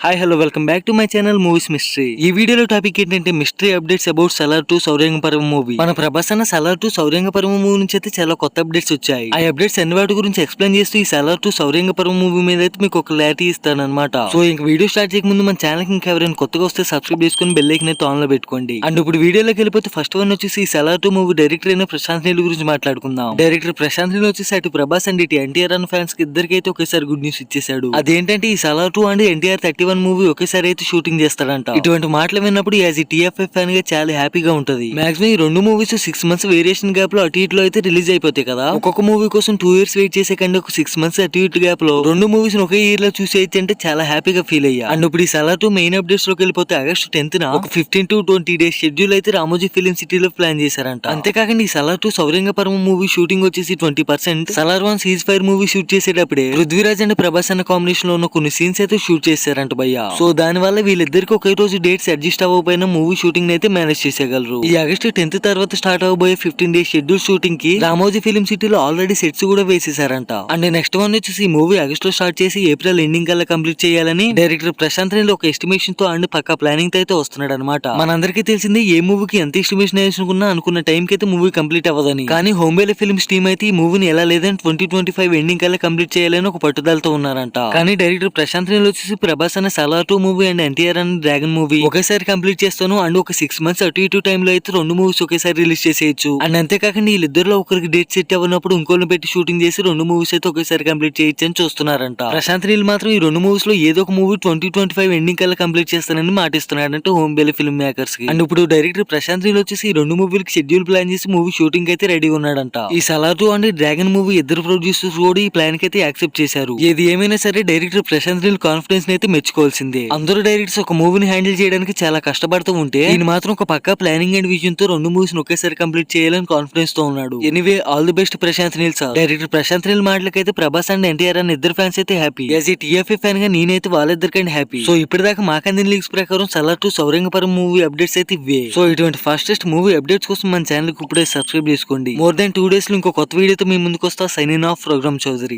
Hi hello welcome back to my channel movies mystery. ఈ వీడియోలో topic ఏంటంటే mystery updates about Salaar 2 సౌర్యంగ పర్వం movie. మన ప్రభాస్ అన్న సలార్ 2 సౌర్యంగ పర్వం మూవీ నుంచి అయితే చాలా కొత్త అప్డేట్స్ వచ్చాయి. ఆ అప్డేట్స్ అన్ని వాటి గురించి ఎక్స్ప్లెయిన్ చేస్తూ ఈ సలార్ 2 సౌర్యంగ పర్వం మూవీ మీద అయితే మీకు ఒక క్లారిటీ ఇస్తాను అనమాట. సో ఇంక వీడియో స్టార్ట్ చేయక ముందు మన ఛానల్ కి ఇంకా ఎవరైనా కొత్తగా వస్తే సబ్స్క్రైబ్ చేసుకుని బెల్ ఐకాన్ అయితే ఆన్ లో పెట్టుకోండి. అండ్ ఇప్పుడు వీడియోలోకి వెళ్ళిపోతే ఫస్ట్ వన్ వచ్చేసి ఈ సలార్ 2 మూవీ డైరెక్టర్ అయిన ప్రశాంత్ నీల్ గురించి మాట్లాడుకుందాం. డైరెక్టర్ ప్రశాంత్ నీల్ వచ్చేసి అటు ప్రభాస్ అండ్ ఇటు ఎన్టీఆర్ అన్న ఫ్యాన్స్ కి ఇద్దరికి అయితే ఒకేసారి గుడ్ న్యూస్ ఇచ్చేసాడు. అదేంటంటే ఈ సలార్ 2 అండ్ ఎన్టీఆర్ 31 మూవీ ఒకేసారి అయితే షూటింగ్ చేస్తాడంట. ఇటువంటి మాటలు విన్నప్పుడు యాజ్ ఈ టీఎఫ్ఎఫ్ ఫ్యాన్ గా చాలా హ్యాపీగా ఉంటది. మాక్సిమం ఈ రెండు మూవీస్ 6 months వేరియేషన్ గ్యాప్ లో అటు ఇటులో అయితే రిలీజ్ అయిపోతాయి కదా. ఒక్కొక్క మూవీ కోసం 2 years వెయిట్ చేసే కంటే ఒక 6 months అటు ఇటు గ్యాప్ లో రెండు మూవీస్ ఒకే ఇయర్ లో చూసేయచ్చు అంటే చాలా హ్యాపీగా ఫీల్ అయ్యా. అండ్ ఇప్పుడు ఈ సలార్ 2 మెయిన్ అప్డేట్స్ లోకి వెళ్ళిపోతే ఆగస్ట్ 10th ఒక 15 to 20 days షెడ్యూల్ అయితే రామోజీ ఫిలిం సిటీలో ప్లాన్ చేశారంట. అంతేకాకుండా ఈ సలార్ 2 సౌర్యంగ పర్వం మూవీ షూటింగ్ వచ్చేసి 20%, Salaar 1 cease fire movie shoot చేసేటప్పుడే పృథ్వీరాజ్ అండ్ ప్రభాస్ అన్న కాంబినేషన్ లో ఉన్న కొన్ని సీన్స్ అయితే షూట్ చేశారంట భయ్యా. సో దాని వల్ల వీళ్ళిద్దరికి ఒకే రోజు డేట్స్ అడ్జస్ట్ అవ్వకపోయినా మూవీ షూటింగ్ అయితే మేనేజ్ చేసేయగలరు. ఈ ఆగస్ట్ 10th తర్వాత స్టార్ట్ అవబోయే 15 days షెడ్యూల్ షూటింగ్ కి రామోజీ ఫిలిం సిటీలో ఆల్రెడీ సెట్స్ కూడా వేసేసారంట. అండ్ నెక్స్ట్ వన్ వచ్చేసి ఈ మూవీ ఆగస్ట్ లో స్టార్ట్ చేసి ఏప్రిల్ ఎండింగ్ కల్లా కంప్లీట్ చేయాలని డైరెక్టర్ ప్రశాంత్ నీల్ ఒక ఎస్టిమేషన్ తో అండ్ పక్కా ప్లానింగ్ తో అయితే వస్తున్నాడు అనమాట. మనందరికీ తెలిసింది ఏ మూవీకి ఎంత ఎస్టిమేషన్ వేసుకున్నా అనుకున్న టైం కి అయితే మూవీ కంప్లీట్ అవ్వదని. కానీ హోంబేలే ఫిల్మ్స్ టీమ్ అయితే ఈ మూవీని ఎలా లేదని 2025 ఎండింగ్ కల్లా కంప్లీట్ చేయాలని ఒక పట్టుదలతో ఉన్నారంట. కానీ డైరెక్టర్ ప్రశాంత్ నీల్ వచ్చేసి ప్రభాస్ అనే సలార్ 2 మూవీ అండ్ ఎన్టీఆర్ అనే డ్రాగన్ మూవీ ఒకేసారి కంప్లీట్ చేస్తాను అండ్ ఒక 6 months అటు ఇటు టైం లో అయితే రెండు మూవీస్ ఒకేసారి రిలీజ్ చేసేయచ్చు. అండ్ అంతేకాకుండా వీళ్ళిద్దరిలో ఒకరికి డేట్ సెట్ అవ్వనప్పుడు ఇంకోళ్ళని పెట్టి షూటింగ్ చేసి రెండు మూవీస్ అయితే ఒకేసారి కంప్లీట్ చేయొచ్చు అని చూస్తున్నారంట. ప్రశాంత్ నీల్ మాత్రం ఈ రెండు మూవీస్ లో ఏదో ఒక మూవీ 2025 ఎండింగ్ కల్లా కంప్లీట్ చేస్తానని మాటిస్తున్నాడంటే హోమ్ బేలే ఫిల్మ్ మేకర్స్ కి. అండ్ ఇప్పుడు డైరెక్టర్ ప్రశాంత్ నీల్ వచ్చేసి ఈ రెండు మూవీలకి షెడ్యూల్ ప్లాన్ చేసి మూవీ షూటింగ్ అయితే రెడీ ఉన్నాడంట. ఈ సలార్ 2 అండ్ డ్రాగన్ మూవీ ఇద్దరు ప్రొడ్యూసర్స్ కూడా ఈ ప్లాన్ కి అయితే యాక్సెప్ట్ చేశారు. ఏది ఏమైనా సరే డైరెక్టర్ ప్రశాంత్ నీల్ కాన్ఫిడెన్స్ అయితే మెచ్చుకోవాల్సిందే. అందరూ డైరెక్టర్స్ ఒక మూవీని హ్యాండిల్ చేయడానికి చాలా కష్టపడుతూ ఉంటే ఈయన మాత్రం ఒక పక్కా ప్లానింగ్ అండ్ విజన్ తో రెండు మూవీస్ ఒకేసారి కంప్లీట్ చేయాలని కాన్ఫిడెన్స్ తో ఉన్నాడు. Anyway all the best Prashanth Neel sir. Director Prashanth Neel మాటలకైతే ప్రభాస్ అండ్ ఎన్టీఆర్ అన్న ఇద్దరు ఫ్యాన్స్ అయితే హ్యాపీ. యాజ్ ఈ టీఎఫ్ఎఫ్ ఫ్యాన్ గా నేనైతే వాళ్ళిద్దరికంటే హ్యాపీ. సో ఇప్పటిదాకా మాకు అందిన లీక్స్ ప్రకారం సలార్ 2 సౌర్యంగ పర్వం మూవీ అప్డేట్స్ అయితే ఇవే. సో ఇటువంటి ఫాస్టెస్ట్ మూవీ అప్డేట్స్ కోసం మన ఛానల్ కి ఇప్పుడే సబ్స్క్రైబ్ చేసుకోండి. మోర్ దాన్ 2 days లో ఇంకో కొత్త వీడియోతో మీ ముందుకు వస్తా. Signing off programme Chowdary.